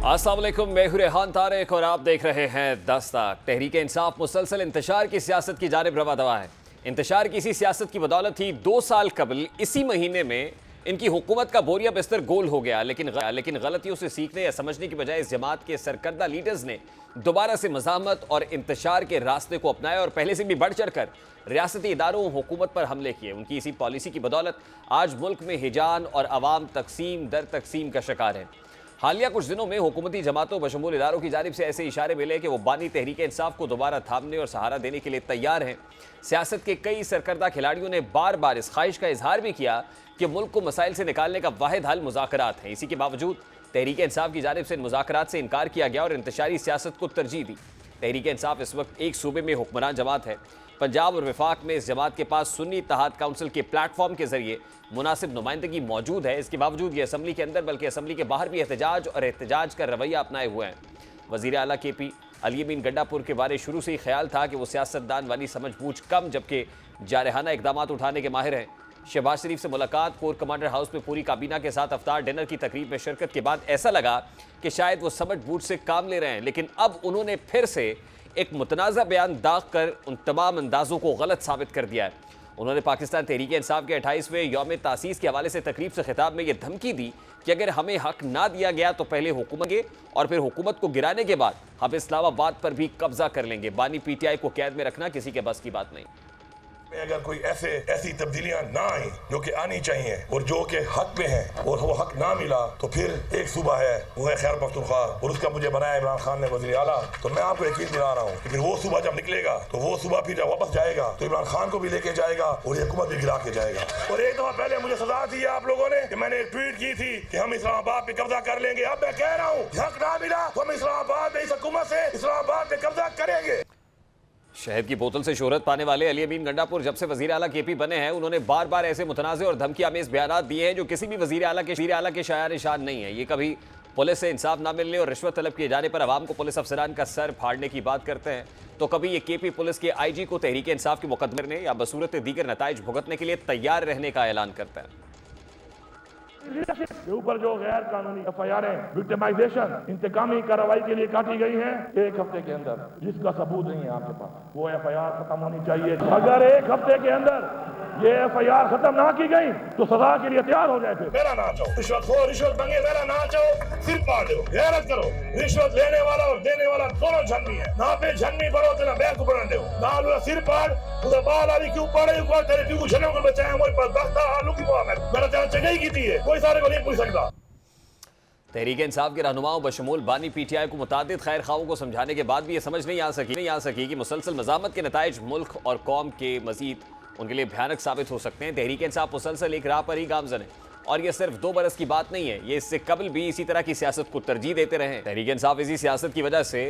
अस्सलाम वालेकुम, मैं हूं रेहान तारिक और आप देख रहे हैं दस्तक। तहरीक इंसाफ मुसलसल इंतशार की सियासत की जानिब रवा दवा है। इंतशार की इसी सियासत की बदौलत ही 2 साल कबल इसी महीने में इनकी हुकूमत का बोरिया बिस्तर गोल हो गया। लेकिन गलतियों से सीखने या समझने की बजाय इस जमात के सरकर्दा लीडर्स ने दोबारा से मज़ामत और इंतशार के रास्ते को अपनाया और पहले से भी बढ़ चढ़ कर रियासती इदारों हुकूमत पर हमले किए। उनकी इसी पॉलिसी की बदौलत आज मुल्क में हिजान और अवाम तकसीम दर तकसीम का शिकार है। हालिया कुछ दिनों में हुकूमती जमातों बशमूल इदारों की जानिब से ऐसे इशारे मिले कि वो बानी तहरीक इंसाफ को दोबारा थामने और सहारा देने के लिए तैयार हैं। सियासत के कई सरकर्दा खिलाड़ियों ने बार बार इस ख्वाहिश का इजहार भी किया कि मुल्क को मसाइल से निकालने का वाहिद हल मुज़ाकरात हैं। इसी के बावजूद तहरीक इंसाफ की जानिब से इन मुज़ाकरात से इनकार किया गया और इंतशारी सियासत को तरजीह दी। तहरीक इंसाफ इस वक्त एक सूबे में हुक्मरान जमात है। पंजाब और वफाक में इस जमात के पास सुन्नी इत्तेहाद काउंसिल के प्लेटफॉर्म के जरिए मुनासिब नुमाइंदगी मौजूद है। इसके बावजूद ये असम्बली के अंदर बल्कि असम्बली के बाहर भी एहतजाज और एहतजाज का रवैया अपनाए हुए हैं। वज़ीर आला KP अली गंडापुर के बारे शुरू से ही ख्याल था कि वो सियासतदान वाली समझबूझ कम जबकि जारहाना इकदाम उठाने के माहिर हैं। शहबाज शरीफ से मुलाकात, कोर कमांडर हाउस में पूरी काबीना के साथ अफ्तार डिनर की तकरीब में शिरकत के बाद ऐसा लगा कि शायद वो समझ बूझ से काम ले रहे हैं, लेकिन अब उन्होंने फिर से एक मुतनाज़ा बयान दाग कर उन तमाम अंदाज़ों को गलत साबित कर दिया है। उन्होंने पाकिस्तान तहरीक इंसाफ के 28वें यौम तासीस के हवाले से तकरीब से खिताब में यह धमकी दी कि अगर हमें हक ना दिया गया तो पहले हुकूमत के और फिर हुकूमत को गिराने के बाद हम इस्लामाबाद पर भी कब्जा कर लेंगे। बानी PTI को कैद में रखना किसी के बस की बात नहीं। अगर कोई ऐसी तब्दीलियां ना आई जो कि आनी चाहिए और जो कि हक में है और वो हक ना मिला तो फिर एक सूबा है वो है खैबर पख्तूनख्वा और उसका मुझे बनाया इमरान खान ने वज़ीर आला। तो मैं आपको यकीन दिला रहा हूँ कि फिर वो सूबा जब निकलेगा तो वो सूबा फिर जब वापस जाएगा तो इमरान खान को भी लेके जाएगा और ये हुकूमत भी गिरा के जाएगा। और एक दफा पहले मुझे सजा दी आप लोगों ने कि मैंने एक ट्वीट की थी कि हम इस्लामाबाद पे कब्जा कर लेंगे। अब मैं कह रहा हूँ हक ना मिला तो हम इस्लामाबाद में इस हुकूमत से इस्लामाबाद पे कब्जा करेंगे। शहद की बोतल से शोहरत पाने वाले अली गंडापुर जब से वज़ीर आला KP बने हैं उन्होंने बार बार ऐसे मुतनाज़े और धमकी आमेज़ बयानात दिए हैं जो किसी भी वज़ीर आला के शायार निशान नहीं है। ये कभी पुलिस से इंसाफ ना मिलने और रिश्वत तलब किए जाने पर अवाम को पुलिस अफसरान का सर फाड़ने की बात करते हैं, तो कभी ये KP पुलिस के IG को तहरीक इंसाफ के मुकदमे ने या बसूरत दीगर नताइज भुगतने के लिए तैयार रहने का ऐलान करता है। के ऊपर जो गैर कानूनी FIR विक्टिमाइजेशन इंतकामी कार्रवाई के लिए काटी गई है 1 हफ्ते के अंदर, जिसका सबूत नहीं है आपके पास, वो FIR खत्म होनी चाहिए। अगर 1 हफ्ते के अंदर ये FIR खत्म ना की गई तो सजा के लिए तैयार हो जाए। फिर मेरा ना चाहो रिश्वत हो, रिश्वत मांगे, मेरा ना चाहो सिर फाड़ दो। गैरत करो, रिश्वत लेने वाला और देने वाला दोनों झन्नी है। ना पे झन्नी पड़ो तो ना बैग को पड़ने दो। ना सिर फाड़ उधर बाल आली क्यों पड़े ऊपर तेरे क्यों झन्नों को बचाए मोर पर दस्ता आलू की बात है। मेरा जान चढ़ाई की थी कोई सारे को नहीं पूछ सकता। तहरीक इंसाफ के रहनुमाओं बशमूल बानी PTI को मुतादिद खैर खाओं को समझाने के बाद भी ये समझ नहीं आ सकी कि मुसलसल मज़ामत के नताइज मुल्क और कौम के मजीद उनके लिए भयानक साबित हो सकते हैं। तहरीक इंसाफ मुसलसल एक राह पर ही गामजन है और ये सिर्फ 2 बरस की बात नहीं है, ये इससे कबल भी इसी तरह की सियासत को तरजीह देते रहे। तहरीक इंसाफ इसी सियासत की वजह से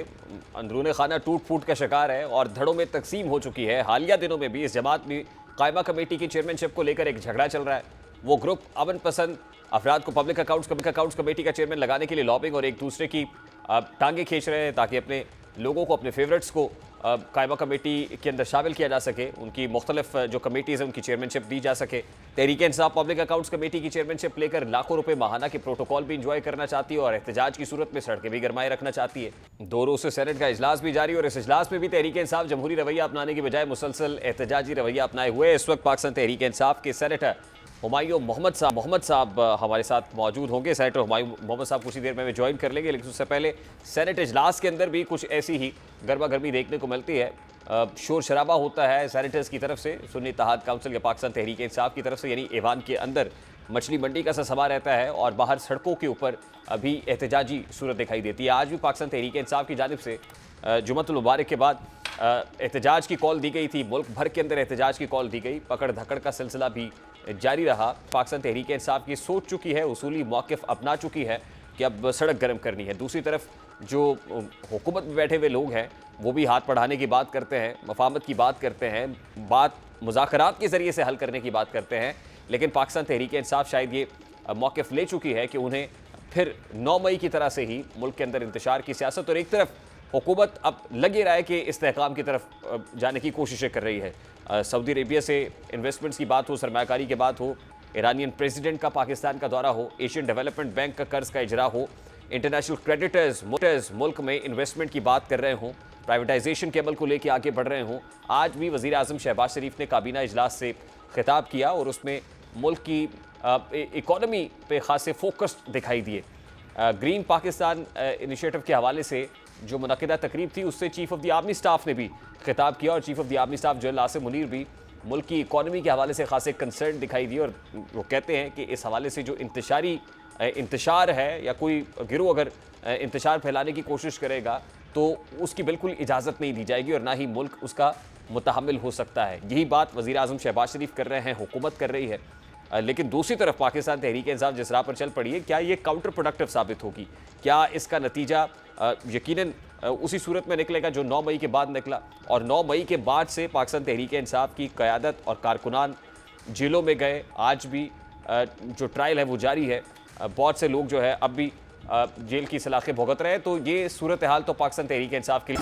अंदरूनी खाना टूट फूट का शिकार है और धड़ों में तकसीम हो चुकी है। हालिया दिनों में भी इस जमात में कायमा कमेटी की चेयरमैनशिप को लेकर एक झगड़ा चल रहा है। वो ग्रुप अमन पसंद अफराद को पब्लिक अकाउंट्स कमेटी का चेयरमैन लगाने के लिए लॉबिंग और एक दूसरे की टांगे खींच रहे हैं ताकि अपने लोगों को, अपने फेवरेट्स को कायमा कमेटी के अंदर शामिल किया जा सके, उनकी मुख्तलिफ जो कमेटीज़ हैं उनकी चेयरमैनशिप दी जा सके। Tehreek Insaf public accounts committee की चेयरमैनशिप लेकर लाखों रुपए माहाना के प्रोटोकॉल भी इंजॉय करना चाहती है और एहतजाज की सूरत में सड़कें भी गरमाए रखना चाहती है। 2 रोज़ से सेनेट का इजलास भी जारी और इस इजलास में भी तहरीक इंसाफ जमहूरी रवैया अपनाने की बजाय मुसलसल एहतजाजी रवैया अपनाए हुए। इस वक्त पाकिस्तान तहरीक इंसाफ के सेनेटर हुमायूं मोहम्मद साहब हमारे साथ मौजूद होंगे। सेनेटर हुमायूं मोहम्मद साहब कुछ ही देर में हमें ज्वाइन कर लेंगे, लेकिन उससे पहले सेनेट इजलास के अंदर भी कुछ ऐसी ही गर्मा गर्मी देखने को मिलती है। शोर शराबा होता है सेनेटर्स की तरफ से, सुन्नी इत्तेहाद काउंसिल के पाकिस्तान तहरीक इंसाफ की तरफ से, यानी ईवान के अंदर मछली मंडी का सा समा रहता है और बाहर सड़कों के ऊपर अभी एहतजाजी सूरत दिखाई देती है। आज भी पाकिस्तान तहरीक इंसाफ की जानिब से जुम्मतुल मुबारक के बाद एहतजाज की कॉल दी गई थी, मुल्क भर के अंदर एहतजाज की कॉल दी गई, पकड़ धकड़ का सिलसिला भी जारी रहा। पाकिस्तान तहरीक इंसाफ की सोच चुकी है, उसूली मौक़िफ़ अपना चुकी है कि अब सड़क गर्म करनी है। दूसरी तरफ जो हुकूमत में बैठे हुए लोग हैं वो भी हाथ बढ़ाने की बात करते हैं, मफाहमत की बात करते हैं, बात मुज़ाकरात के ज़रिए से हल करने की बात करते हैं, लेकिन पाकिस्तान तहरीक इंसाफ शायद ये मौक़िफ़ ले चुकी है कि उन्हें फिर 9 मई की तरह से ही मुल्क के अंदर इंतशार की सियासत और एक तरफ हुकूमत अब लगे रहा है कि इस्तेहकाम की तरफ जाने की कोशिशें कर रही है। सऊदी अरेबिया से इन्वेस्टमेंट्स की बात हो, सरमायाकारी की बात हो, ईरानियन प्रेसिडेंट का पाकिस्तान का दौरा हो, एशियन डेवलपमेंट बैंक का कर्ज का इजरा हो, इंटरनेशनल क्रेडिटर्स मुल्क में इन्वेस्टमेंट की बात कर रहे हों, प्राइवेटाइजेशन के अमल को लेकर आगे बढ़ रहे हों। आज भी वज़ीर आज़म शहबाज शरीफ ने काबीना इजलास से खिताब किया और उसमें मुल्क की इकॉनमी पे खासे फोकस दिखाई दिए। ग्रीन पाकिस्तान इनिशिएटिव के हवाले से जो मुनक़िदा तकरीब थी उससे chief of the army staff ने भी खिताब किया और chief of the army staff general Asim Munir भी मुल्क की इकॉनमी के हवाले से खासे कंसर्न दिखाई दिए और वो कहते हैं कि इस हवाले से जो इंतशार है या कोई गिरोह अगर इंतशार फैलाने की कोशिश करेगा तो उसकी बिल्कुल इजाज़त नहीं दी जाएगी और ना ही मुल्क उसका मुतहम्मिल हो सकता है। यही बात वज़ीर आज़म शहबाज शरीफ कर रहे हैं, हुकूमत कर रही है। लेकिन दूसरी तरफ पाकिस्तान तहरीक-ए-इंसाफ जिस राह पर चल पड़ी है, क्या ये काउंटर प्रोडक्टिव साबित होगी? क्या इसका नतीजा यकीनन उसी सूरत में निकलेगा जो 9 मई के बाद निकला? और 9 मई के बाद से पाकिस्तान तहरीक-ए-इंसाफ की क़यादत और कारकुनान जेलों में गए। आज भी जो ट्रायल है वो जारी है। बहुत से लोग जो है अब भी जेल की सलाखें भुगत रहे हैं। तो ये सूरत हाल तो पाकिस्तान तहरीक-ए-इंसाफ के लिए।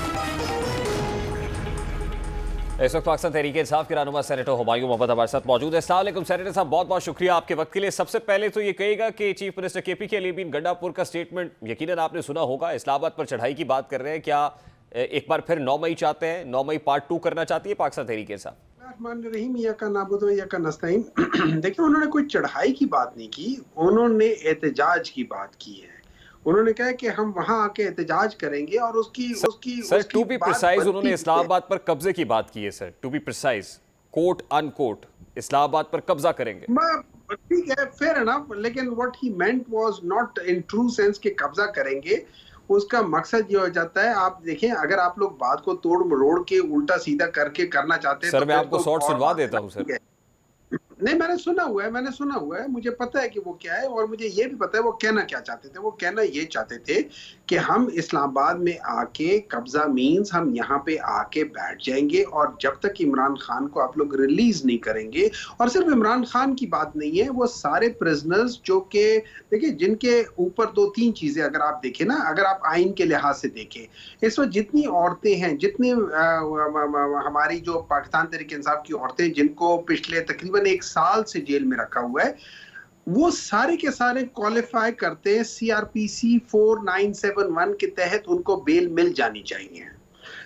इस वक्त पाकिस्तान तहरीक-ए-इंसाफ के रहनुमा सेनेटर हुमायूं मोहम्मद हमारे साथ मौजूद है। अस्सलाम वालेकुम सेनेटर साहब, बहुत बहुत शुक्रिया आपके वक्त के लिए। सबसे पहले तो ये कहिएगा कि चीफ मिनिस्टर केपी के लिए भी गंडापुर का स्टेटमेंट यकीनन आपने सुना होगा, इस्लामाबाद पर चढ़ाई की बात कर रहे हैं। क्या एक बार फिर 9 मई चाहते हैं, 9 मई पार्ट 2 करना चाहती है पाकिस्तान तहरीक-ए-इंसाफ? देखिए, उन्होंने कोई चढ़ाई की बात नहीं की, उन्होंने एहतजाज की बात की है। उन्होंने कहा कि हम वहां आके एहतजाज करेंगे और सर टू बी प्रिसाइज उन्होंने इस्लामाबाद पर कब्जे की बात की है sir, to be precise, quote unquote Islamabad पर कब्जा करेंगे। ठीक है, फेयर एनफ, लेकिन what he meant was not in true sense के कब्जा करेंगे। उसका मकसद ये हो जाता है, आप देखें, अगर आप लोग बात को तोड़ मरोड़ के उल्टा सीधा करके करना चाहते हैं सर, मैं आपको शॉर्ट सुनवा देता हूं सर। नहीं, मैंने सुना हुआ है, मुझे पता है कि वो क्या है और मुझे ये भी पता है वो कहना क्या चाहते थे। वो कहना ये चाहते थे कि हम इस्लामाबाद में आके कब्जा मीन्स हम यहाँ पे आके बैठ जाएंगे और जब तक इमरान खान को आप लोग रिलीज नहीं करेंगे। और सिर्फ इमरान खान की बात नहीं है, वो सारे प्रिजनर्स जो कि देखिए जिनके ऊपर 2-3 चीजें अगर आप देखें ना, अगर आप आइन के लिहाज से देखें, इस वक्त जितनी औरतें हैं, जितनी हमारी जो पाकिस्तान तहरीक-ए-इंसाफ की औरतें जिनको पिछले तकरीबन 1 साल से जेल में रखा हुआ है, वो सारे के सारे क्वालिफाई करते हैं CRPC 4971 के तहत, उनको बेल मिल जानी चाहिए।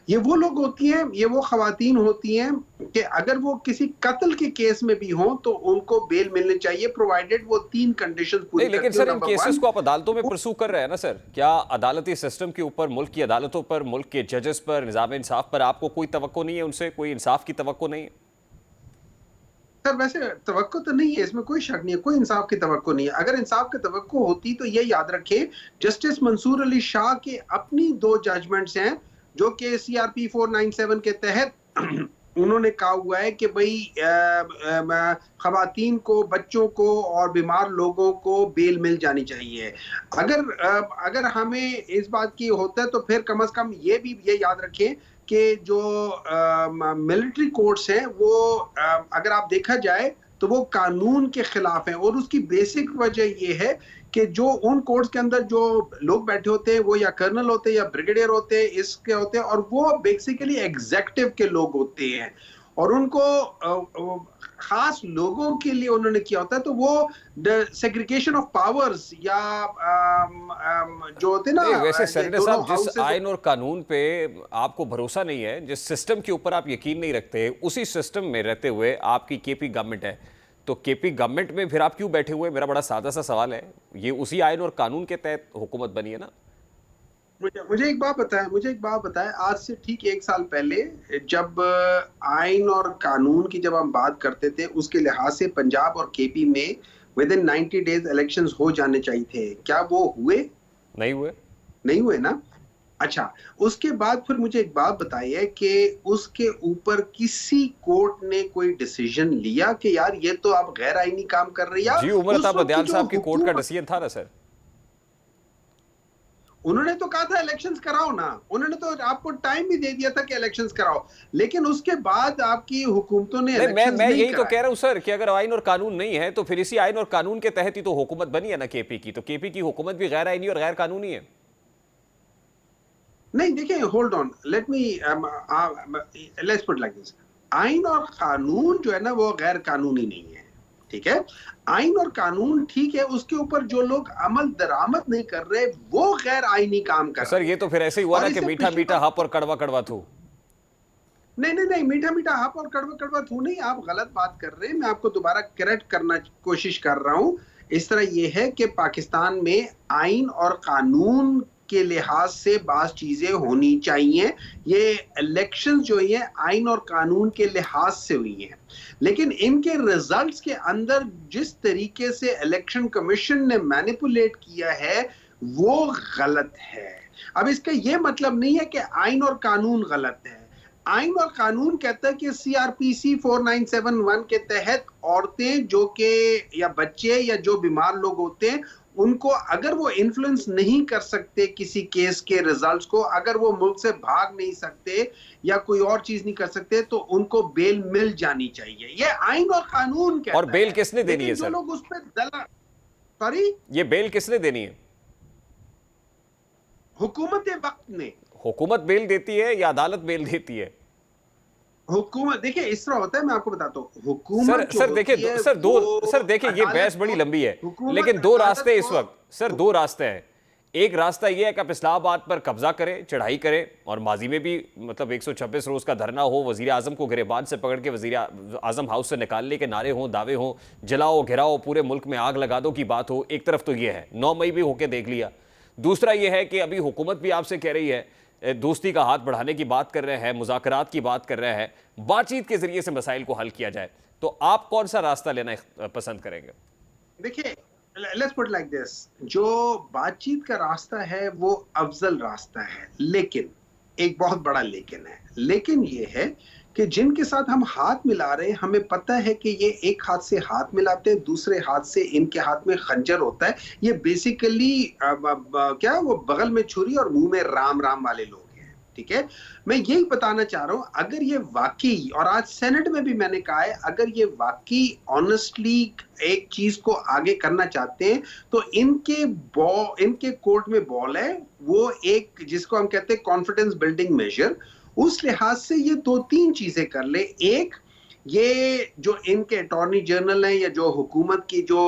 ये वो लोग होती हैं, ये वो खवातीन होती हैं कि अगर वो किसी कत्ल के केस में भी हों तो उनको बेल मिलनी चाहिए, प्रोवाइडेड वो 3 कंडीशंस पूरी करती हैं। लेकिन सर इन केसेस को आप अदालतों में परसू कर रहे हैं ना सर, क्या अदालती सिस्टम के ऊपर, मुल्क की अदालतों पर, मुल्क के जजेस पर, निज़ाम इंसाफ पर आपको कोई तवक्को नहीं है, उनसे कोई इंसाफ की तवक्को नहीं है? सर वैसे तवक्को तो नहीं है, इसमें कोई शक नहीं है, कोई इंसाफ की तवक्को नहीं है। अगर इंसाफ की तवक्को होती तो ये याद रखें, जस्टिस मंसूर अली शाह के अपनी 2 जजमेंट्स हैं जो कि CRP 497 के तहत उन्होंने कहा हुआ है कि भाई खवातीन को, बच्चों को और बीमार लोगों को बेल मिल जानी चाहिए। अगर हमें इस बात की होता है तो फिर कम से कम ये याद रखें कि जो मिलिट्री कोर्ट्स हैं वो अगर आप देखा जाए तो वो कानून के खिलाफ हैं और उसकी बेसिक वजह ये है कि जो उन कोर्ट्स के अंदर जो लोग बैठे होते हैं वो या कर्नल होते हैं या ब्रिगेडियर होते हैं, इसके होते हैं, और वो बेसिकली एग्जीक्यूटिव के लोग होते हैं और उनको खास लोगों के लिए उन्होंने किया होता है। तो वो सेग्रीगेशन ऑफ पावर्स या जो होते ना, वैसे सेनेटर साहब, जिस आइन और कानून पे आपको भरोसा नहीं है, जिस सिस्टम के ऊपर आप यकीन नहीं रखते, उसी सिस्टम में रहते हुए आपकी केपी गवर्नमेंट है, तो केपी गवर्नमेंट में फिर आप क्यों बैठे हुए? मेरा बड़ा सादा सा सवाल है, ये उसी आइन और कानून के तहत हुकूमत बनी है ना। मुझे एक बात बताएं, आज से ठीक 1 साल पहले जब आइन और कानून की जब हम बात करते थे, उसके लिहाज से पंजाब और केपी में विद इन 90 डेज इलेक्शंस हो जाने चाहिए थे। क्या वो हुए? नहीं हुए ना। अच्छा, उसके बाद फिर मुझे एक बात बताइए कि उसके ऊपर किसी कोर्ट ने कोई डिसीजन लिया कि यार ये तो आप गैर आईनी काम कर रही है? जी, उमर अता बदियाल साहब की कोर्ट का डिसीजन था ना सर। उन्होंने तो कहा था इलेक्शंस कराओ ना, उन्होंने तो आपको टाइम भी दे दिया था कि इलेक्शंस कराओ, लेकिन उसके बाद आपकी हुकूमतों ने मैं यही तो कह रहा हूं सर कि अगर आइन और कानून नहीं है तो फिर इसी आइन और कानून के तहत ही तो हुकूमत बनी है ना केपी की। तो केपी की हुकूमत भी गैर आईनी और गैर कानूनी है। नहीं, देखिए, hold on, let's put like this, आइन और कानून जो है ना वो गैर कानूनी नहीं है, ठीक है, आइन और कानून ठीक है, उसके ऊपर जो लोग अमल दरामद नहीं कर रहे वो गैर आईनी काम कर रहे। सर ये तो फिर ऐसे ही हुआ ना कि मीठा मीठा हप और कड़वा कड़वा थू। नहीं, मीठा मीठा हप और कड़वा कड़वा थू नहीं, आप गलत बात कर रहे हैं। मैं आपको दोबारा करेक्ट करना कोशिश कर रहा हूं। इस तरह यह है कि पाकिस्तान में आइन और कानून के लिहाज से बात चीजें होनी चाहिए। ये इलेक्शंस जो है आइन और कानून के लिहाज से हुई हैं, लेकिन इनके रिजल्ट्स के अंदर जिस तरीके से इलेक्शन कमीशन ने मैनिपुलेट किया है वो गलत है। अब इसका यह मतलब नहीं है कि आइन और कानून गलत है। आइन और कानून कहता है कि सीआरपीसी 4971 के तहत औरतें जो कि या बच्चे या जो बीमार लोग होते हैं उनको अगर वो इन्फ्लुएंस नहीं कर सकते किसी केस के रिजल्ट्स को, अगर वो मुल्क से भाग नहीं सकते या कोई और चीज नहीं कर सकते, तो उनको बेल मिल जानी चाहिए। ये आइन और कानून कहता है। और बेल किसने देनी है सर? जो लोग उस पर सॉरी, ये बेल किसने देनी है? हुकूमत वक्त ने। हुकूमत बेल देती है या अदालत बेल देती है? हुकूमत, देखिए इस तरह होता है, मैं आपको बताता हूँ। हुकूमत सर देखिए सर देखिए ये बहस बड़ी लंबी है, लेकिन दो रास्ते इस वक्त सर, दो रास्ते हैं। एक रास्ता ये है कि आप इस्लामाबाद पर कब्जा करें, चढ़ाई करें, और माजी में भी मतलब 126 रोज का धरना हो, वजीर आजम को गिरेबान से पकड़ के वजीर आजम हाउस से निकालने के नारे हों, दावे हों, जलाओ घिराओ पूरे मुल्क में आग लगा दो की बात हो। एक तरफ तो ये है, 9 मई भी होके देख लिया। दूसरा ये है कि अभी हुकूमत भी आपसे कह रही है दोस्ती का हाथ बढ़ाने की बात कर रहे हैं, मुज़ाकरात की बात कर रहे हैं, बातचीत के जरिए से मसाइल को हल किया जाए। तो आप कौन सा रास्ता लेना पसंद करेंगे? देखिए, लेट्स पुट लाइक दिस, जो बातचीत का रास्ता है वो अफजल रास्ता है, लेकिन एक बहुत बड़ा लेकिन है। लेकिन ये है कि जिनके साथ हम हाथ मिला रहे हैं, हमें पता है कि ये एक हाथ से हाथ मिलाते हैं, दूसरे हाथ से इनके हाथ में खंजर होता है। ये बेसिकली क्या वो बगल में छुरी और मुंह में राम राम वाले लोग हैं। ठीक है, मैं यही बताना चाह रहा हूं, अगर ये वाकई, और आज सेनेट में भी मैंने कहा है, अगर ये वाकई ऑनेस्टली एक चीज को आगे करना चाहते हैं तो इनके कोर्ट में बॉल है, वो एक जिसको हम कहते हैं कॉन्फिडेंस बिल्डिंग मेजर, उस लिहाज से ये 2-3 चीजें कर ले। एक, ये जो इनके अटॉर्नी जनरल हैं या जो हुकूमत की जो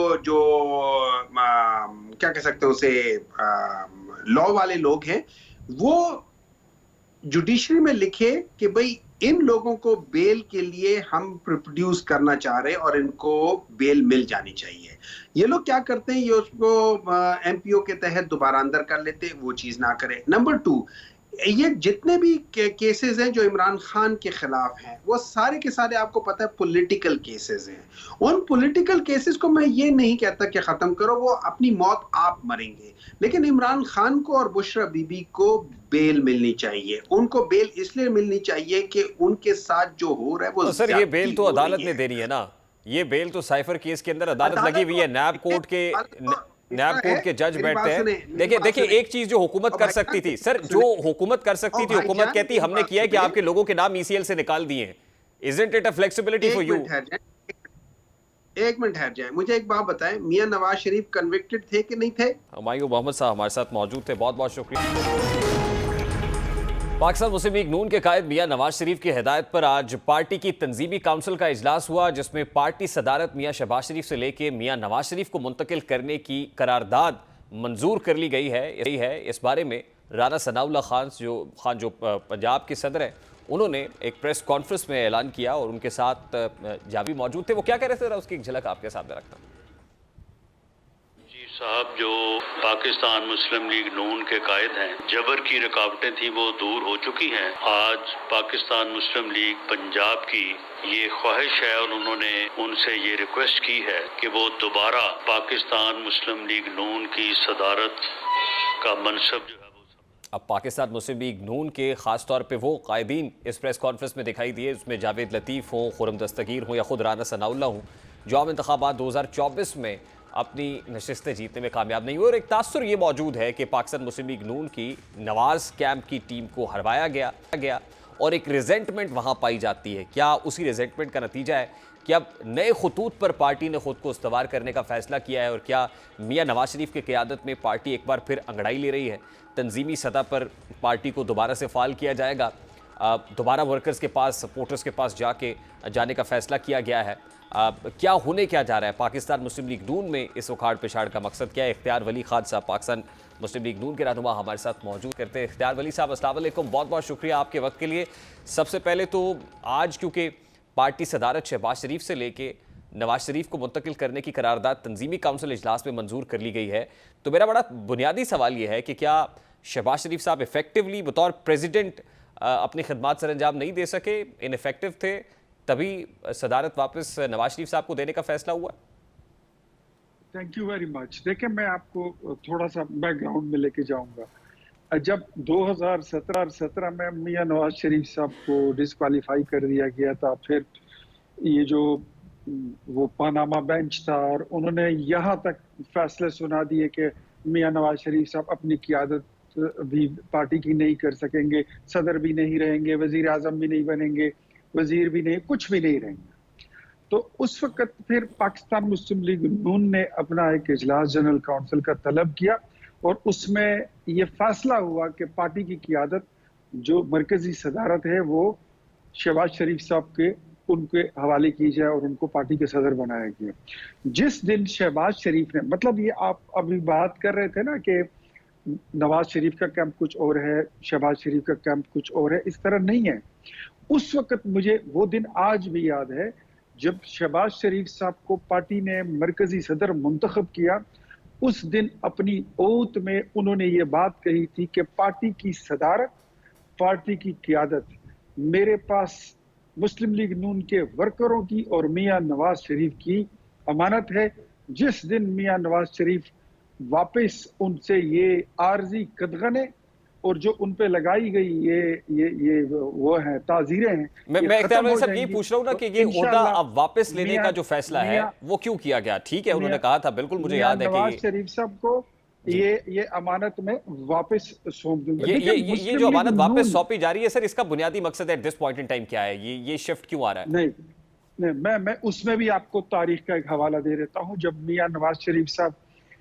क्या कह सकते हैं उसे, लॉ वाले लोग हैं, वो जुडिशरी में लिखे कि भाई इन लोगों को बेल के लिए हम प्रोड्यूस करना चाह रहे हैं और इनको बेल मिल जानी चाहिए। ये लोग क्या करते हैं, ये उसको एमपीओ के तहत दोबारा अंदर कर लेते हैं, वो चीज ना करें। नंबर 2, ये जितने भी केसेस हैं जो इमरान खान के खिलाफ हैं, वो सारे के सारे आपको पता है पॉलिटिकल केसेस हैं। उन पॉलिटिकल केसेस को मैं ये नहीं कहता कि खत्म करो, वो अपनी मौत आप मरेंगे, लेकिन इमरान खान को और बुशरा बीबी को बेल मिलनी चाहिए। उनको बेल इसलिए मिलनी चाहिए कि उनके साथ जो हो रहा है वो, तो सर ये बेल तो अदालत ने देनी है ना, ये बेल तो साइफर केस के अंदर अदालत लगी हुई है, नैब कोर्ट के जज बैठते हैं। देखिए एक चीज जो हुकूमत कर सकती थी सर, जो हुकूमत कर सकती थी, हुकूमत कहती हमने किया है कि आपके लोगों के नाम ईसीएल से निकाल दिए हैं। Isn't it a flexibility for you? एक मिनट ठहर जाए, मुझे एक बात बताएं, मियां नवाज शरीफ कन्विक्टेड थे कि नहीं थे? हुमायूं मोहम्मद साहब हमारे साथ मौजूद थे, बहुत बहुत शुक्रिया। पाकिस्तान मुस्लिम लीग नून के कायद मियां नवाज शरीफ की हिदायत पर आज पार्टी की तंजीमी काउंसिल का इजलास हुआ, जिसमें पार्टी सदारत मियां शहबाज शरीफ से लेके मियां नवाज शरीफ को मुंतकिल करने की करारदाद मंजूर कर ली गई है। इस बारे में राना सनाउल्लाह खान जो पंजाब के सदर हैं, उन्होंने एक प्रेस कॉन्फ्रेंस में ऐलान किया और उनके साथ जावी मौजूद थे। वो क्या कह रहे थे, उसकी एक झलक आपके सामने रखता हूँ। साहब जो पाकिस्तान मुस्लिम लीग नून के कायद हैं, जबर की रुकावटें थी वो दूर हो चुकी हैं। आज पाकिस्तान मुस्लिम लीग पंजाब की ये ख्वाहिश है और उन्होंने उनसे ये रिक्वेस्ट की है कि वो दोबारा पाकिस्तान मुस्लिम लीग नून की सदारत का मनसब जो है वो। अब पाकिस्तान मुस्लिम लीग नून के खास तौर पे वो कायदीन इस प्रेस कॉन्फ्रेंस में दिखाई दिए, उसमें जावेद लतीफ़ हों, खुर्रम दस्तगीर हों या खुद राना सनाउल्लाह हों, जो आम इंतखाबात 2024 में अपनी नशिस्तें जीतने में कामयाब नहीं हुई। और एक तासुर ये मौजूद है कि पाकिस्तान मुस्लिम लीग नून की नवाज कैंप की टीम को हरवाया गया और एक रिजेंटमेंट वहाँ पाई जाती है। क्या उसी रिजेंटमेंट का नतीजा है कि अब नए खतूत पर पार्टी ने खुद को इस्तवार करने का फैसला किया है, और क्या मियां नवाज शरीफ की क़यादत में पार्टी एक बार फिर अंगड़ाई ले रही है? तंजीमी सतह पर पार्टी को दोबारा से फ़ाल किया जाएगा, दोबारा वर्कर्स के पास, सपोर्टर्स के पास जाने का फ़ैसला किया गया है। क्या होने क्या जा रहा है पाकिस्तान मुस्लिम लीग नून में, इस उखाड़ पिछाड़ का मकसद क्या है? इख्तियार वली खान साहब पाकिस्तान मुस्लिम लीग नून के रहनुमा हमारे साथ मौजूद करते हैं। इख्तियार वली साहब अस्सलाम वालेकुम, बहुत बहुत शुक्रिया आपके वक्त के लिए। सबसे पहले तो आज क्योंकि पार्टी सदारत शहबाज शरीफ से लेके नवाज शरीफ को मुंतकिल करने की करारदाद तंजीमी काउंसिल इजलास में मंजूर कर ली गई है, तो मेरा बड़ा बुनियादी सवाल यह है कि क्या शहबाज शरीफ साहब इफेक्टिवली बतौर प्रेसिडेंट अपनी खिदमात सर अंजाम नहीं दे सके, इनफेक्टिव थे, तभी सदारत वापस नवाज शरीफ साहब को देने का फैसला हुआ? Thank you very much. देखिए, मैं आपको थोड़ा सा बैकग्राउंड में लेके जाऊंगा। जब 2017 में मियां नवाज शरीफ साहब को डिस्क्वालीफाई कर दिया गया था, फिर ये जो वो पानामा बेंच था और उन्होंने यहाँ तक फैसले सुना दिए कि मियां नवाज शरीफ साहब अपनी क़ियादत भी पार्टी की नहीं कर सकेंगे, सदर भी नहीं रहेंगे, वजीर आजम भी नहीं बनेंगे, वजीर भी नहीं, कुछ भी नहीं रहेंगे। तो उस वक्त फिर पाकिस्तान मुस्लिम लीग नून ने अपना एक इजलास जनरल काउंसिल का तलब किया और उसमें ये फैसला हुआ कि पार्टी की क़ियादत जो मरकजी सदारत है वो शहबाज शरीफ साहब के उनके हवाले की जाए और उनको पार्टी के सदर बनाया गया। जिस दिन शहबाज शरीफ ने, मतलब ये आप अभी बात कर रहे थे ना कि नवाज शरीफ का कैंप कुछ और है, शहबाज शरीफ का कैंप कुछ और है, इस तरह नहीं है। उस वक्त मुझे वो दिन आज भी याद है जब शहबाज शरीफ साहब को पार्टी ने मरकजी सदर मुंतखब किया। उस दिन अपनी ओत में उन्होंने ये बात कही थी कि पार्टी की सदारत, पार्टी की क़ियादत मेरे पास मुस्लिम लीग नून के वर्करों की और मियां नवाज शरीफ की अमानत है। जिस दिन मियां नवाज शरीफ वापस उनसे ये आर्जी कदगने और जो उन पे लगाई गई ये वो है ताजीरें हैं, मैं इख्तियार वली साहब ये पूछ रहा हूँ ना कि ये ओहदा अब वापस लेने का जो फैसला है वो क्यों किया गया? ठीक है, उन्होंने कहा था, बिल्कुल मुझे याद है कि नवाज शरीफ साहब को ये अमानत में वापस सौंप दूंगा। ये जो अमानत वापस सौंपी जा रही है सर, इसका बुनियादी मकसद at this point in time क्या है? ये शिफ्ट क्यों आ रहा है? नहीं, मैं उसमें भी आपको तारीख का एक हवाला दे देता हूँ। जब मियां नवाज शरीफ साहब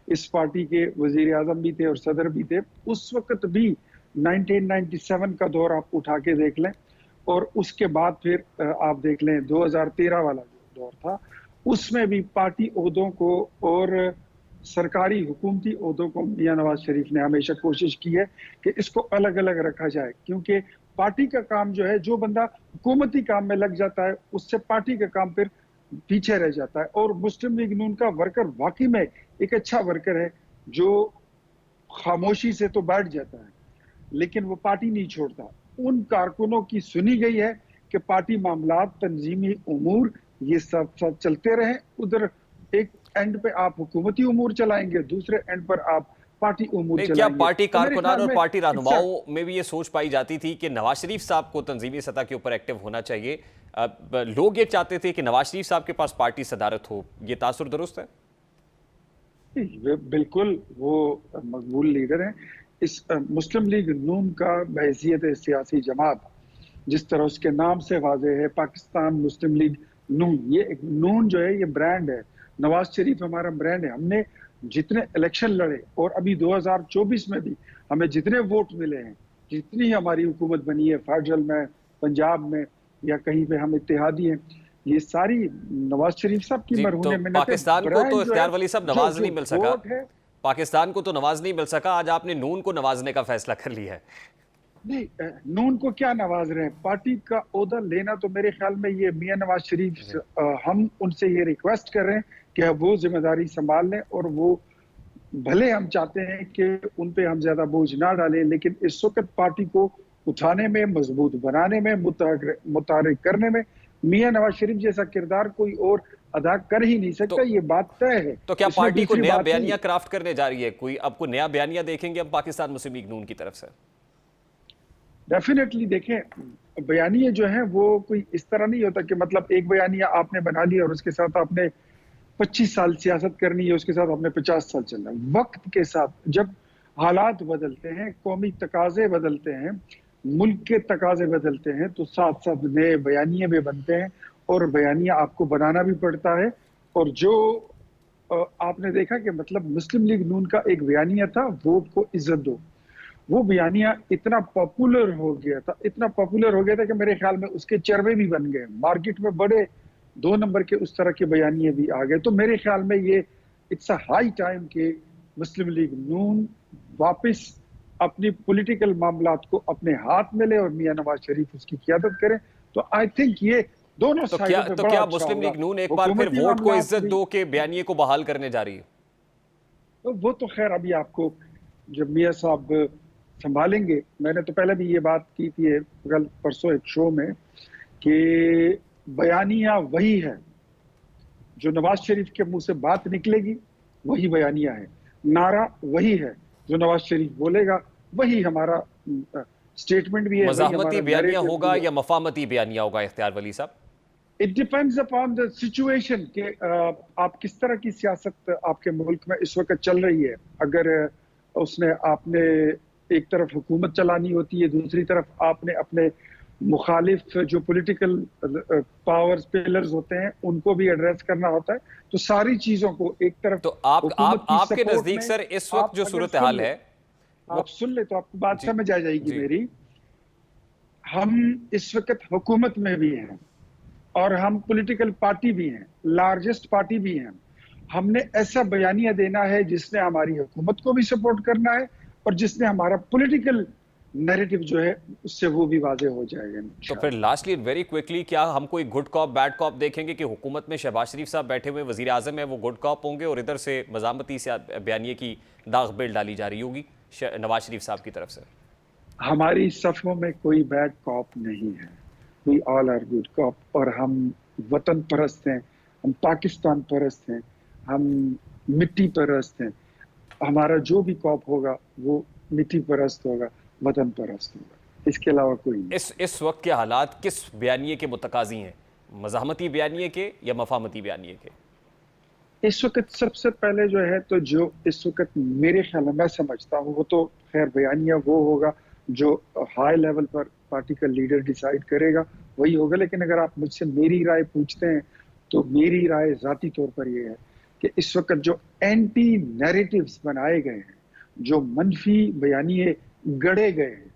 इस पार्टी के वजीर आजम भी थे और सदर भी थे, उस वक्त भी 1997 का दौर आप उठा के देख लें और उसके बाद फिर आप देख लें 2013 वाला जो दौर था, उसमें भी पार्टी ओहदों को और सरकारी हुकूमती ओहदों को मियां नवाज शरीफ ने हमेशा कोशिश की है कि इसको अलग अलग रखा जाए, क्योंकि पार्टी का काम जो है, जो बंदा हुकूमती काम में लग जाता है उससे पार्टी का काम फिर पीछे रह जाता है। और मुस्लिम लीग नून का वर्कर वाकई में एक अच्छा वर्कर है जो खामोशी से तो बैठ जाता है लेकिन वो पार्टी नहीं छोड़ता। उन कारकुनों की सुनी गई है कि पार्टी मामलात, तंजीमी उमूर ये सब चलते रहे। उधर एक एंड पे आप हुकूमती उमूर चलाएंगे, दूसरे एंड पर आप पार्टी उमूर चलाएंगे। क्या पार्टी कारकुनान और पार्टी रहनुमाओं में भी ये सोच पाई जाती थी कि नवाज शरीफ साहब को तंजीमी सतह के ऊपर एक्टिव होना चाहिए? लोग ये चाहते थे कि नवाज शरीफ साहब के पास पार्टी सदारत हो, ये तासुर दुरुस्त है? बिल्कुल, वो मकबूल लीडर हैं। इस मुस्लिम लीग नून का बहैसियत सियासी जमात, जिस तरह उसके नाम से वाज़ेह है, पाकिस्तान मुस्लिम लीग नून, ये एक नून जो है ये ब्रांड है। नवाज शरीफ हमारा ब्रांड है। हमने जितने इलेक्शन लड़े और अभी 2024 में भी हमें जितने वोट मिले हैं, जितनी हमारी हुकूमत बनी है फेडरल में, पंजाब में या कहीं पे हम इत्तेहादी हैं, ये सारी नवाज शरीफ साहब की मरहूम मेहनत। पाकिस्तान को तो इख्तियार वली साहब नवाज नहीं मिल सका, पाकिस्तान को तो नवाज नहीं मिल सका, आज आपने नून को नवाजने का फैसला कर लिया है। नहीं, नून को क्या नवाज रहे हैं? पार्टी का ओहदा लेना तो मेरे ख्याल में ये मियां नवाज शरीफ, हम उनसे ये रिक्वेस्ट कर रहे हैं कि वो जिम्मेदारी संभाल लें और वो भले हम चाहते हैं कि उन पे हम ज्यादा बोझ ना डालें, लेकिन इस वक्त पार्टी को उठाने में, मजबूत बनाने में, मुतारिक करने में मियां नवाज शरीफ जैसा किरदार कोई और अदा कर ही नहीं सकता। ये बात तय है। तो क्या पार्टी को नया बयानिया क्राफ्ट करने जा रही है? कोई आपको नया बयानिया देखेंगे हम पाकिस्तान मुस्लिम लीग नून की तरफ से? डेफिनेटली देखें, बयानिया जो है वो कोई इस तरह नहीं होता कि मतलब एक बयानिया आपने बना लिया और उसके साथ आपने 25 साल सियासत करनी है, उसके साथ आपने 50 साल चलना है। वक्त के साथ जब हालात बदलते हैं, कौमी तकाजे बदलते हैं, मुल्क के तकाजे बदलते हैं, तो साथ साथ नए बयानिए भी बनते हैं और बयानिया आपको बनाना भी पड़ता है। और जो आपने देखा कि मतलब मुस्लिम लीग नून का एक बयानिया था, वोट को इज्जत दो, वो बयानिया इतना पॉपुलर हो गया था, इतना पॉपुलर हो गया था कि मेरे ख्याल में उसके चरवे भी बन गए। मार्केट में बड़े 2 नंबर के उस तरह के बयानिए भी आ गए। तो मेरे ख्याल में ये इट्स अ हाई टाइम कि मुस्लिम लीग नून वापस अपनी पॉलिटिकल मामलात को अपने हाथ में ले और मियां नवाज शरीफ उसकी क़ियादत करें। तो आई थिंक ये दोनों तो साइडों पे बड़ा क्या अच्छा मुस्लिम होगा। लीग नून एक बार फिर हुकूमती वोट को मामलात इज्जत भी- दो के बयानिए को बहाल करने जा रही है? तो वो तो खैर अभी आपको जब मियां साहब संभालेंगे, मैंने तो पहले भी ये बात की थी कल परसों एक शो में कि बयानिया वही है जो नवाज शरीफ के मुंह से बात निकलेगी, वही बयानिया है। नारा वही है जो नवाज शरीफ बोलेगा, वही हमारा स्टेटमेंट भी है। मज़ाहमती बयानिया होगा या मफामती बयानिया होगा इख्तियार वली साहब? It depends upon the situation कि आप किस तरह की सियासत आपके मुल्क में इस वक्त चल रही है। अगर आपने एक तरफ हुकूमत चलानी होती है, दूसरी तरफ आपने अपने मुखालिफ जो पॉलिटिकल पावर्स पिलर्स होते हैं उनको भी एड्रेस करना होता है। तो सारी चीजों को एक तरफ तो आपके नजदीक सर इस वक्त जो सूरत हाल है, आप सुन ले तो आपको बात समझ आ जाएगी मेरी। हम इस वक्त हुकूमत में भी हैं और हम पॉलिटिकल पार्टी भी हैं, लार्जेस्ट पार्टी भी हैं। हमने ऐसा बयानिया देना है जिसने हमारी हुकूमत को भी सपोर्ट करना है और जिसने हमारा पॉलिटिकल नैरेटिव जो है उससे वो भी वाजे हो जाएगा। तो फिर लास्टली वेरी क्विकली, क्या हम कोई गुड कॉप बैड कॉप देखेंगे कि हुकूमत में शहबाज शरीफ साहब बैठे हुए वजीर आजम है, वो गुड कॉप होंगे और इधर से मज़ामती से बयानिए की दाग बेल डाली जा रही होगी नवाज शरीफ साहब की तरफ से? हमारी सफ़ों में कोई बैड कॉप नहीं है, we all are good cop. और हम वतन परस्त हैं, हम पाकिस्तान परस्त हैं, हम मिट्टी परस्त हैं। हमारा जो भी कॉप होगा वो मिट्टी परस्त होगा, वतन परस्त होगा, इसके अलावा कोई नहीं। इस वक्त के हालात किस बयानिए के मुतकाजी हैं, मज़ाहमती बयानिए के या मफामती बयानिए के? इस वक्त सबसे पहले जो है तो जो इस वक्त मेरे ख्याल में मैं समझता हूँ वो तो खैर बयानिया वो होगा जो हाई लेवल पर पार्टी का लीडर डिसाइड करेगा, वही होगा। लेकिन अगर आप मुझसे मेरी राय पूछते हैं तो मेरी राय ज़ाती तौर पर यह है कि इस वक्त जो एंटी नैरेटिव्स बनाए गए हैं, जो मनफी बयानिए गढ़े गए हैं,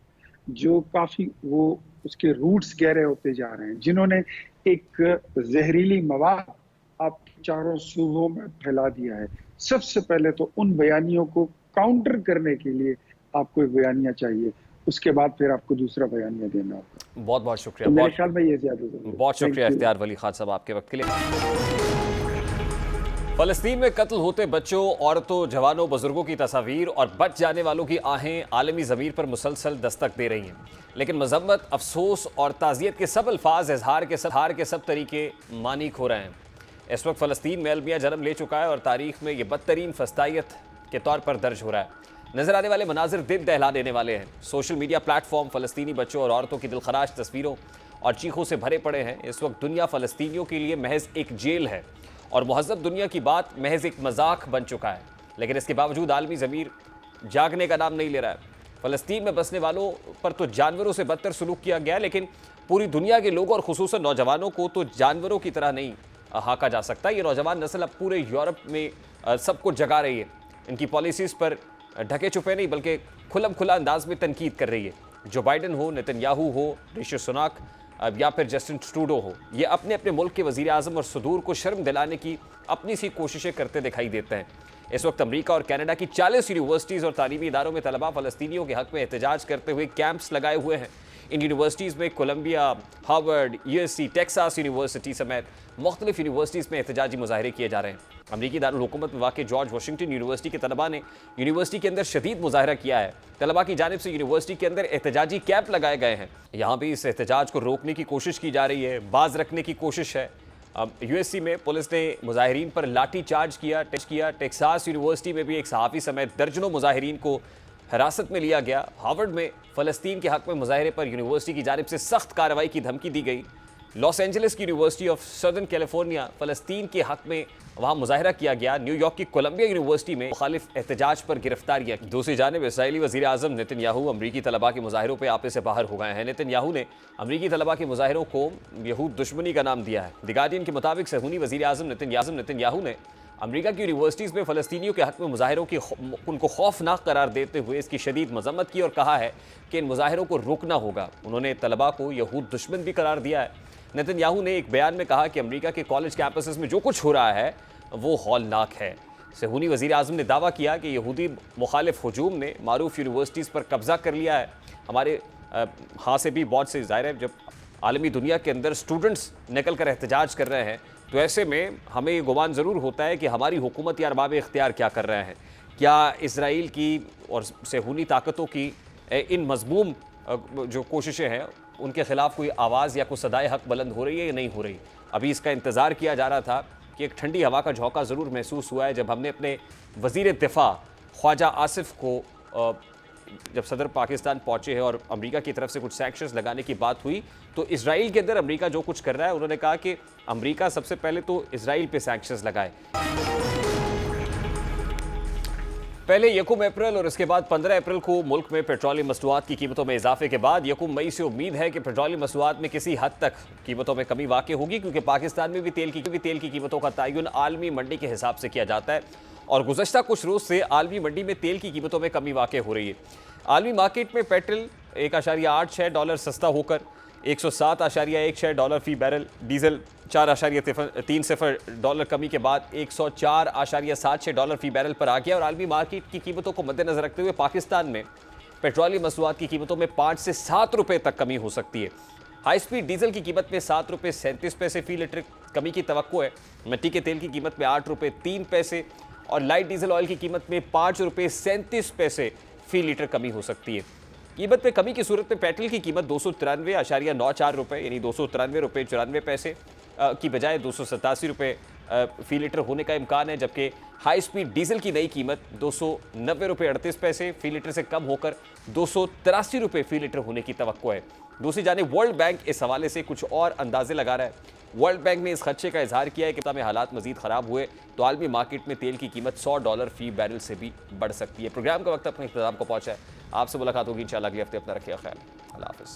जो काफ़ी वो उसके रूट्स गहरे होते जा रहे हैं, जिन्होंने एक जहरीली मवाद आप चारों सूबों में फैला दिया है। सबसे पहले तो उन बयानियों को काउंटर करने के लिए आपको एक बयानिया चाहिए, उसके बाद फिर आपको दूसरा बयानिया देना होगा। बहुत बहुत शुक्रिया। तो मेरे ख्याल में ये ज्यादा बहुत शुक्रिया इख्तियार वली खान साहब आपके वक्त के लिए। फ़लस्तीन में कत्ल होते बच्चों, औरतों, जवानों, बुजुर्गों की तस्वीर और बच जाने वालों की आहें आलमी ज़मीर पर मुसलसल दस्तक दे रही हैं। लेकिन मज़म्मत, अफसोस और ताज़ियत के सब अल्फाज इजहार के सब तरीके मानीक हो रहे हैं। इस वक्त फ़लस्तीन में अलमिया जन्म ले चुका है और तारीख में ये बदतरीन फस्तायत के तौर पर दर्ज हो रहा है। नजर आने वाले मनाजिर दिल दहला देने वाले हैं। सोशल मीडिया प्लेटफॉर्म फ़लस्तीनी बच्चों और औरतों की दिलखराश तस्वीरों और चीखों से भरे पड़े हैं। इस वक्त दुनिया फ़लस्तीनियों के लिए महज एक जेल है और महज़ब दुनिया की बात महज एक मजाक बन चुका है। लेकिन इसके बावजूद आलमी ज़मीर जागने का नाम नहीं ले रहा है। फ़लस्तीन में बसने वालों पर तो जानवरों से बदतर सलूक किया गया, लेकिन पूरी दुनिया के लोगों और खुसूसन नौजवानों को तो जानवरों की तरह नहीं हाका जा सकता। ये नौजवान नस्ल अब पूरे यूरोप में सबको जगा रही है। इनकी पॉलिसीज़ पर ढके छुपे नहीं बल्कि खुला अंदाज में तनकीद कर रही है। जो बाइडन हो, नेतन्याहू हो, ऋषि सुनाक या फिर जस्टिन ट्रूडो हो, ये अपने अपने मुल्क के वज़ीर आज़म और सदूर को शर्म दिलाने की अपनी सी कोशिशें करते दिखाई देते हैं। इस वक्त अमेरिका और कनाडा की 40 यूनिवर्सिटीज़ और तालीमी इदारों में तलबा फ़लस्तीनियों के हक़ में एहतजाज करते हुए कैंप्स लगाए हुए हैं। इन यूनिवर्सिटीज़ में Columbia, Harvard, USC, Texas university समेत मुख्तलिफ यूनिवर्सिटीज़ में एहतजाजी मुजाहरे किए जा रहे हैं। अमरीकी दारुल हुकूमत में वाक़ जॉर्ज वाशिंगटन यूनिवर्सिटी के तलबा ने यूनिवर्सिटी के अंदर शदीद मुजाहरा किया है। तलबा की जानिब से यूनिवर्सिटी के अंदर एहतजाजी कैंप लगाए गए हैं। यहाँ भी इस एहतजाज को रोकने की कोशिश की जा रही है, बाज रखने की कोशिश है। USC में पुलिस ने मुजाहिरीन पर लाठी चार्ज किया। टेक्सास यूनिवर्सिटी में भी एक सहाफ़ी समेत दर्जनों मुजाहिरीन को हिरासत में लिया गया। हार्वर्ड में फ़लस्तीन के हक़ में मुजाहरे पर यूनिवर्सिटी की जानिब से सख्त कार्रवाई की धमकी दी गई। लॉस एंजलिस की यूनिवर्सिटी ऑफ सदर्न कैलिफोर्निया फ़लस्तीन के हक़ में वहाँ मुजाहरा किया गया। न्यूयॉर्क की कोलंबिया यूनिवर्सिटी में मुखालिफ एहतजाज पर गिरफ्तारियाँ। दूसरी जानिब इसराइली वज़ीर आज़म नेतन्याहू अमरीकी तलबा के मुजाहरों पर आपे से बाहर हो गए हैं। नेतन्याहू ने अमरीकी तलबा के मुजाहरों को यहूद दुश्मनी का नाम दिया है। द गार्डियन के मुताबिक सहूनी वज़ीर आज़म नेतन्याहू ने अमेरिका की यूनिवर्सिटीज़ में फ़लस्तीनियों के हक़ में मुजाहिरों की उनको खौफनाक करार देते हुए इसकी शदीद मजम्मत की और कहा है कि इन मुजाहिरों को रोकना होगा। उन्होंने तलबा को यहूद दुश्मन भी करार दिया है। नेतन्याहू ने एक बयान में कहा कि अमेरिका के कॉलेज कैंपसेस में जो कुछ हो रहा है वो हौलनाक है। सेहूनी वज़ीर आज़म ने दावा किया कि यहूदी मुखालिफ हुजूम ने मारूफ यूनिवर्सिटीज़ पर कब्जा कर लिया है। हमारे हाँ से भी बहुत से ज़ाहिर है, जब आलमी दुनिया के अंदर स्टूडेंट्स निकल कर एहतजाज कर रहे हैं तो ऐसे में हमें ये गुमान ज़रूर होता है कि हमारी हुकूमत या अरबाब इख्तियार क्या कर रहे हैं। क्या इसराइल की और सेहूनी ताकतों की इन मज़मूम जो कोशिशें हैं उनके ख़िलाफ़ कोई आवाज़ या कोई सदाए हक बुलंद हो रही है या नहीं हो रही? अभी इसका इंतज़ार किया जा रहा था कि एक ठंडी हवा का झोंका ज़रूर महसूस हुआ है जब हमने अपने वज़ीर दिफ़ा ख्वाजा आसिफ को जब सदर पाकिस्तान पहुंचे हैं और अमेरिका की तरफ से कुछ सैंक्शंस लगाने की बात हुई तो इसराइल के अंदर अमेरिका जो कुछ कर रहा है, उन्होंने कहा कि अमेरिका सबसे पहले तो इसराइल पे सैंक्शंस लगाए। पहले यकूम अप्रैल और इसके बाद 15 अप्रैल को मुल्क में पेट्रोलियम मसनूआत की कीमतों में इजाफे के बाद यकूम मई से उम्मीद है कि पेट्रोलियम मसनूआत में किसी हद तक कीमतों में कमी वाक़ई होगी, क्योंकि पाकिस्तान में भी तेल की कीमतों का तयन आलमी मंडी के हिसाब से किया जाता है और गुज़श्ता कुछ रोज़ से आलमी मंडी में तेल की कीमतों में कमी वाक़ई हो रही है। आलमी मार्केट में पेट्रोल $1.86 सस्ता होकर $107.16 फ़ी बैरल, डीजल $4.30 कमी के बाद $104.76 फ़ी बैरल पर आ गया और आलमी मार्केट की कीमतों को मद्देनजर रखते हुए पाकिस्तान में पेट्रोलियम मसनूआत की कीमतों में 5 से 7 रुपये तक कमी हो सकती है। हाई स्पीड डीजल की कीमत में $7.37 फ़ी लीटर कमी की तवक्को है। मिट्टी के तेल की कीमत में $8.03 और लाइट डीजल ऑयल की कीमत में $5.37 फ़ी लीटर कमी हो सकती है। कीमत में कमी की सूरत में पेट्रोल की कीमत $293.94 यानी $293.94 की बजाय $287 फ़ी लीटर होने का इम्कान है, जबकि हाई स्पीड डीजल की नई कीमत $290.38 फ़ी लीटर से कम होकर $283 फ़ी लीटर होने की तवक्को है। दूसरी जानिब वर्ल्ड बैंक इस हवाले से कुछ और अंदाजे लगा रहा है। वर्ल्ड बैंक ने इस खदशे का इजहार किया है कि में हालात मजीद ख़राब हुए तो आलमी मार्केट में तेल की कीमत $100 फ़ी बैरल से भी बढ़ सकती है। प्रोग्राम का वक्त अपने इख्तिताम को पहुंचा है। आपसे मुलाकात होगी इंशाअल्लाह अगले हफ्ते। अपना रखिए ख्याल। अल्लाह हाफ़िज़।